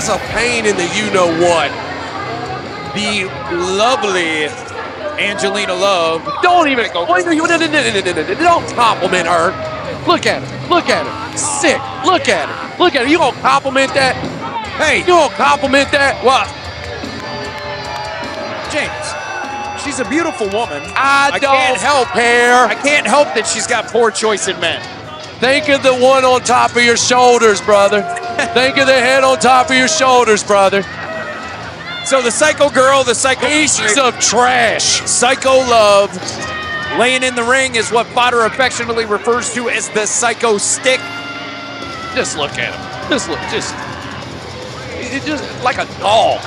just a pain in the you-know-what. The lovely Angelina Love. Don't even go. Don't compliment her. Look at her. Look at her. Sick. Look at her. Look at her. You gonna compliment that? Hey, You gonna compliment that? what? James, she's a beautiful woman. I don't help her. I can't help that she's got poor choice in men. Think of the one on top of your shoulders, brother. Think of the head on top of your shoulders, brother. So the psycho girl, the psycho Pieces of trash. Psycho Love, laying in the ring is what Fodder affectionately refers to as the psycho stick. Just look at him. Just look. Just like a dog.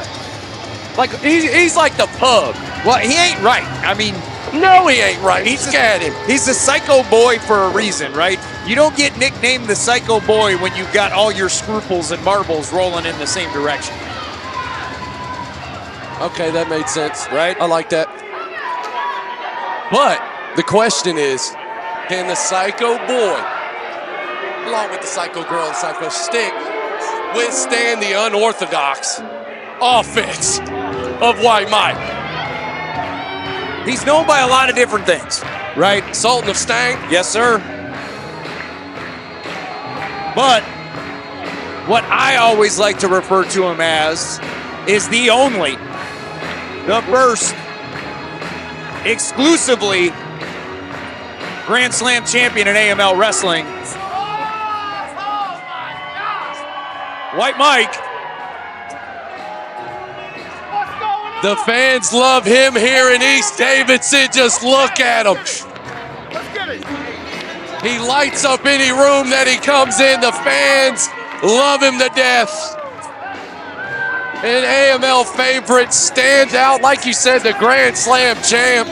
Like he's like the pug. Well, he ain't right. I mean, no, he ain't right. He's at him. He's the psycho boy for a reason, right? You don't get nicknamed the psycho boy when you've got all your scruples and marbles rolling in the same direction. Okay, that made sense, right? I like that. But the question is, can the psycho boy, along with the psycho girl and psycho stick, withstand the unorthodox offense of White Mike? He's known by a lot of different things, right? Sultan of Stank? Yes, sir. But what I always like to refer to him as is the only, the first, exclusively Grand Slam champion in AML wrestling. White Mike. The fans love him here in East Davidson. Just look at him. He lights up any room that he comes in. The fans love him to death. An AML favorite, stands out, like you said, the Grand Slam champ.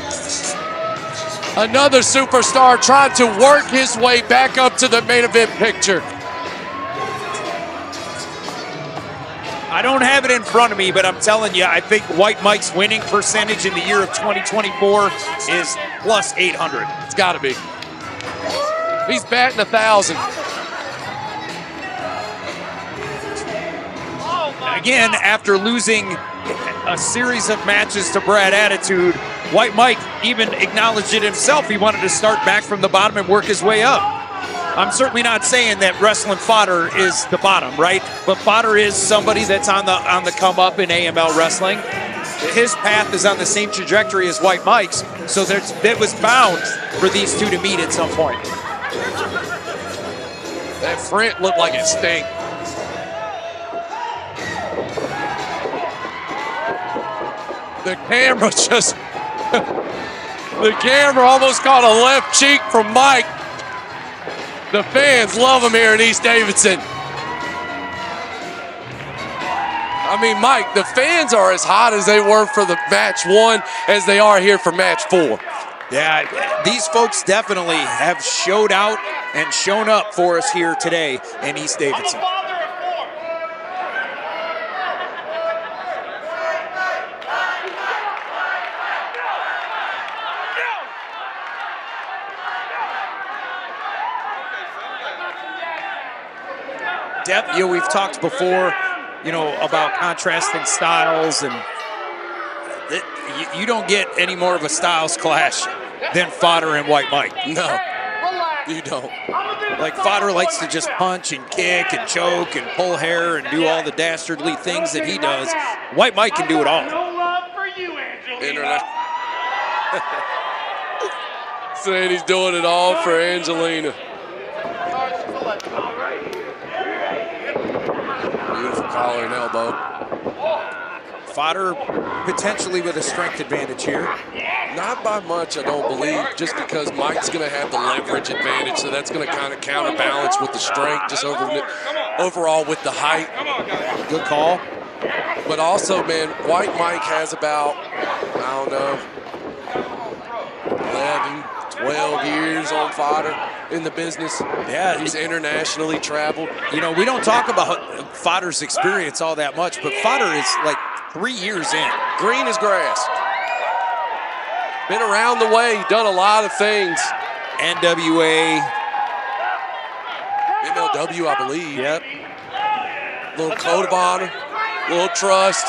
Another superstar trying to work his way back up to the main event picture. I don't have it in front of me, but I'm telling you, I think White Mike's winning percentage in the year of 2024 is plus 800. It's got to be. He's batting 1,000. Again, after losing a series of matches to Brad Attitude, White Mike even acknowledged it himself. He wanted to start back from the bottom and work his way up. I'm certainly not saying that wrestling Fodder is the bottom, right? But Fodder is somebody that's on the come up in AML wrestling. His path is on the same trajectory as White Mike's, so it was bound for these two to meet at some point. That front looked like it stank. The camera just, the camera almost caught a left cheek from Mike. The fans love him here in East Davidson. I mean, Mike, the fans are as hot as they were for the match 1 as they are here for match 4. Yeah, these folks definitely have showed out and shown up for us here today in East Davidson. Depth, we've talked before, about contrasting styles, and you don't get any more of a styles clash than Fodder and White Mike. No, you don't. Like, Fodder likes to just punch and kick and choke and pull hair and do all the dastardly things that he does. White Mike can do it all. No love for you, Angelina. Saying he's doing it all for Angelina. Beautiful collar and elbow. Fodder potentially with a strength advantage here. Not by much, I don't believe, just because Mike's going to have the leverage advantage, so that's going to kind of counterbalance with the strength, just overall with the height. Good call. But also, man, White Mike has about, 11, 12 years on Fodder in the business. Yeah, he's internationally traveled. We don't talk about Fodder's experience all that much, but Fodder is like 3 years in. Green as grass. Been around the way, done a lot of things. NWA. MLW, I believe. Yep. Little code of honor. Little trust.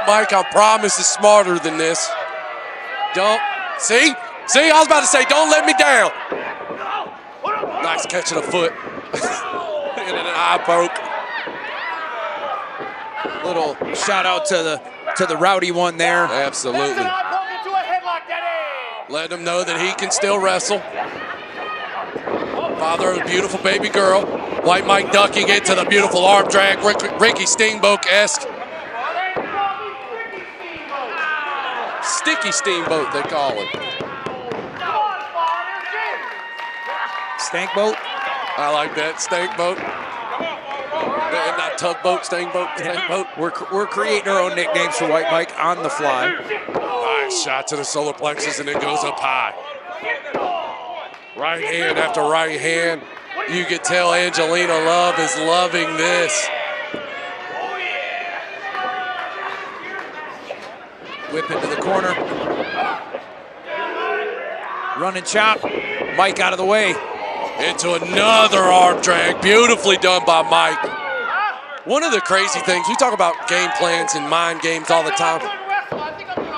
Mike, I promise, is smarter than this. Don't. See, I was about to say, don't let me down. Nice catch of the foot. And an eye poke. Little shout out to the rowdy one there. Absolutely. Let him know that he can still wrestle. Father of a beautiful baby girl. White Mike ducking into the beautiful arm drag. Ricky Steamboat-esque. Sticky Steamboat, they call it. Stank boat? I like that, stank boat. Not tugboat, stank boat, stank boat. We're creating our own nicknames for White Mike on the fly. Nice shot to the solar plexus and it goes up high. Right hand after right hand. You can tell Angelina Love is loving this. Whip into the corner. Run and chop. Mike out of the way. Into another arm drag. Beautifully done by Mike. One of the crazy things, we talk about game plans and mind games all the time.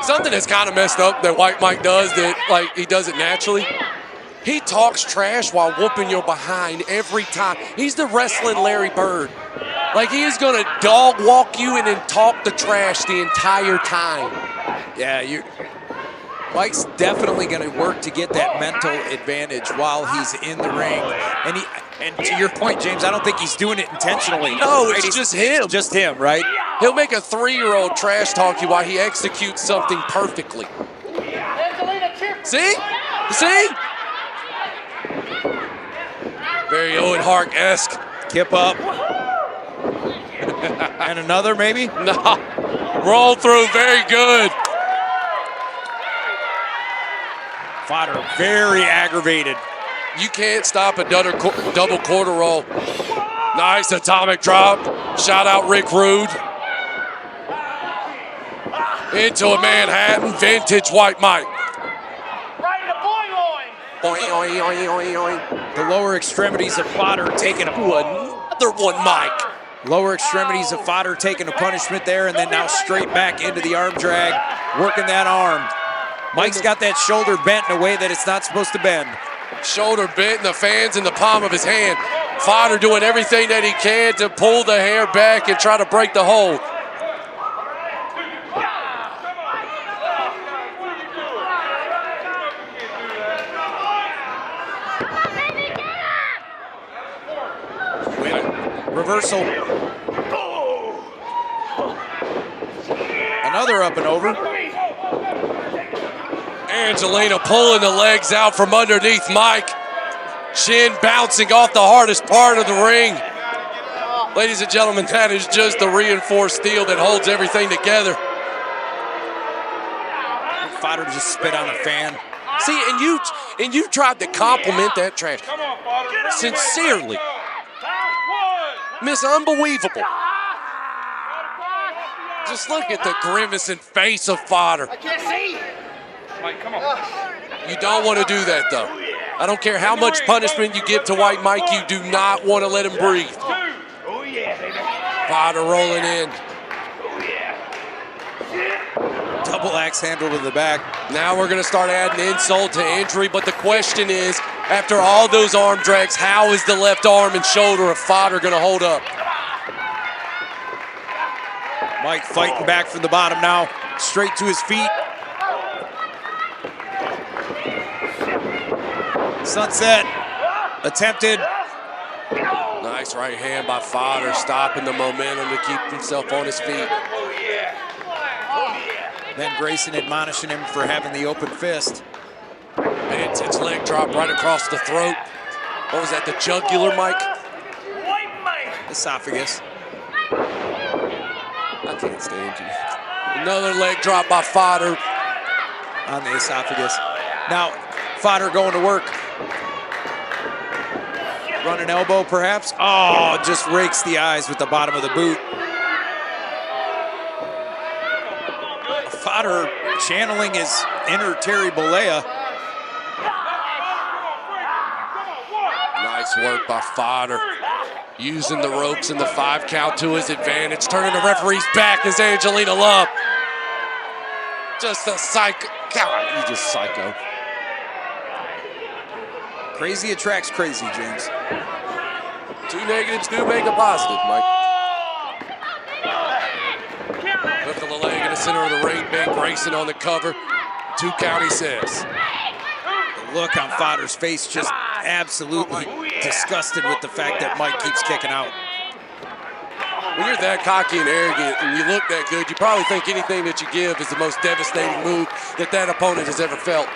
Something that's kind of messed up that White Mike does, that like he does it naturally. He talks trash while whooping your behind every time. He's the wrestling Larry Bird. Like he is gonna dog walk you and then talk the trash the entire time. Yeah, Mike's definitely going to work to get that mental advantage while he's in the ring. And to your point, James, I don't think he's doing it intentionally. No, it's just him. Just him, right? He'll make a 3-year-old trash talk you while he executes something perfectly. See? Very Owen Hart-esque. Kip up. And another, maybe? No. Roll through, very good. Fodder very aggravated. You can't stop a double quarter roll. Nice atomic drop. Shout out Rick Rude. Into a Manhattan, vintage White Mike. The lower extremities of Fodder taking another one, Mike. Lower extremities of Fodder taking a punishment there, and then now straight back into the arm drag, working that arm. Mike's got that shoulder bent in a way that it's not supposed to bend. Shoulder bent, and the fan's in the palm of his hand. Fodder doing everything that he can to pull the hair back and try to break the hold. Reversal. Another up and over. Angelina pulling the legs out from underneath Mike. Shin bouncing off the hardest part of the ring. Ladies and gentlemen, that is just the reinforced steel that holds everything together. Fodder just spit on a fan. See, and you tried to compliment that trash. Sincerely. Miss Unbelievable. Just look at the grimacing face of Fodder. I can't see. Mike, come on. You don't want to do that, though. I don't care how much punishment you give to White Mike, you do not want to let him breathe. Oh, yeah, baby. Fodder rolling in. Double axe handle to the back. Now we're going to start adding insult to injury, but the question is, after all those arm drags, how is the left arm and shoulder of Fodder going to hold up? Mike fighting back from the bottom now, straight to his feet. Sunset, attempted. Nice right hand by Fodder, stopping the momentum to keep himself on his feet. Then Grayson admonishing him for having the open fist. Vintage leg drop right across the throat. What was that, the jugular, Mike? Esophagus. I can't stand you. Another leg drop by Fodder. On the esophagus. Now, Fodder going to work. Running elbow, perhaps. Oh, just rakes the eyes with the bottom of the boot. Fodder channeling his inner Terry Bollea. Nice work by Fodder. Using the ropes and the 5 count to his advantage. Turning the referee's back as Angelina Love. Just a psycho. God, you just psycho. Crazy attracts crazy, James. 2 negatives do make a positive, Mike. Hook of the leg in the center of the ring. Ben Grayson on the cover. 2 count, he says. The look on Fodder's face, just absolutely disgusted with the fact that Mike keeps kicking out. When you're that cocky and arrogant and you look that good, you probably think anything that you give is the most devastating move that opponent has ever felt.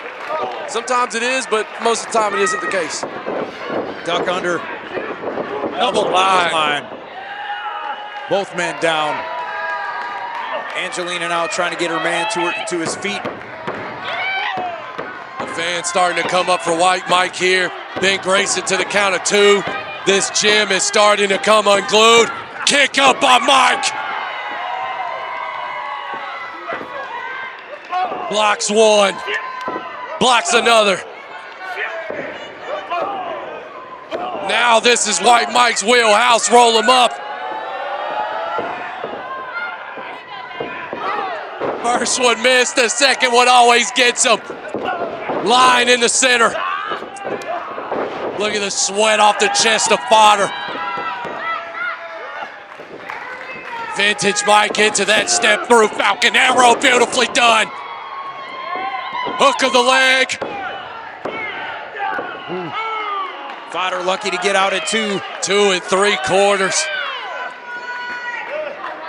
Sometimes it is, but most of the time it isn't the case. Duck under. Double line. Both men down. Angelina now trying to get her man to his feet. The fans starting to come up for White Mike here. Ben Grayson to the count of 2. This gym is starting to come unglued. Kick up by Mike. Blocks 1. Blocks another. Now this is White Mike's wheelhouse. Roll him up. First one missed. The second one always gets him. Line in the center. Look at the sweat off the chest of Fodder. Vintage Mike into that step through Falcon Arrow. Beautifully done. Hook of the leg. Fodder lucky to get out at 2. 2 3/4.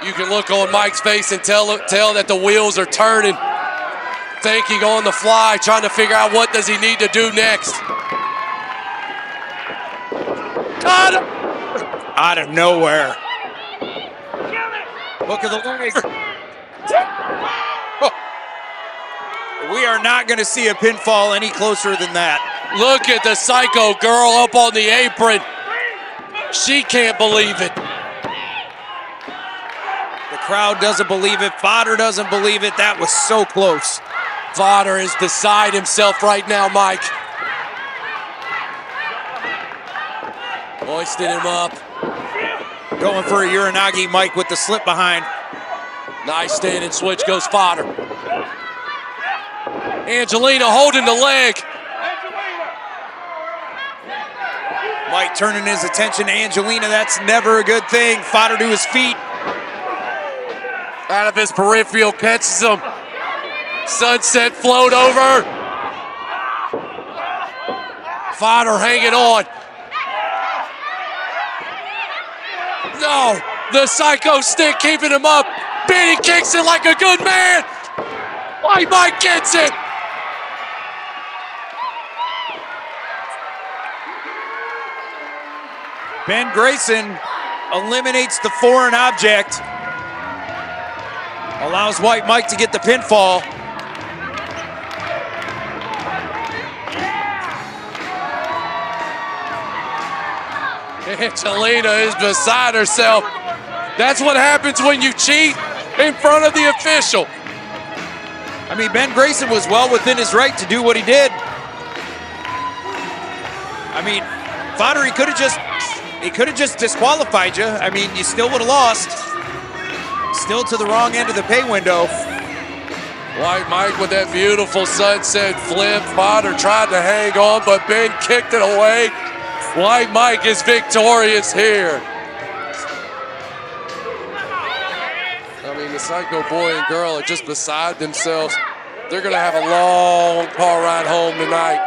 You can look on Mike's face and tell that the wheels are turning. Thinking on the fly, trying to figure out what does he need to do next. Got him! Out of nowhere. Hook of the leg. We are not going to see a pinfall any closer than that. Look at the psycho girl up on the apron. She can't believe it. The crowd doesn't believe it. Fodder doesn't believe it. That was so close. Fodder is beside himself right now, Mike. Hoisting him up. Going for a Uranagi, Mike, with the slip behind. Nice standing switch goes Fodder. Angelina holding the leg. Mike turning his attention to Angelina. That's never a good thing. Fodder to his feet. Out of his peripheral, catches him. Sunset float over. Fodder hanging on. No, the psycho stick keeping him up. Benny kicks it like a good man. White Mike gets it. Ben Grayson eliminates the foreign object. Allows White Mike to get the pinfall. Angelina is beside herself. That's what happens when you cheat in front of the official. I mean, Ben Grayson was well within his right to do what he did. I mean, Fodder, he could have just disqualified you. I mean, you still would have lost. Still to the wrong end of the pay window. White Mike with that beautiful sunset flip. Fodder tried to hang on, but Ben kicked it away. White Mike is victorious here. I mean, the psycho boy and girl are just beside themselves. They're going to have a long car ride home tonight.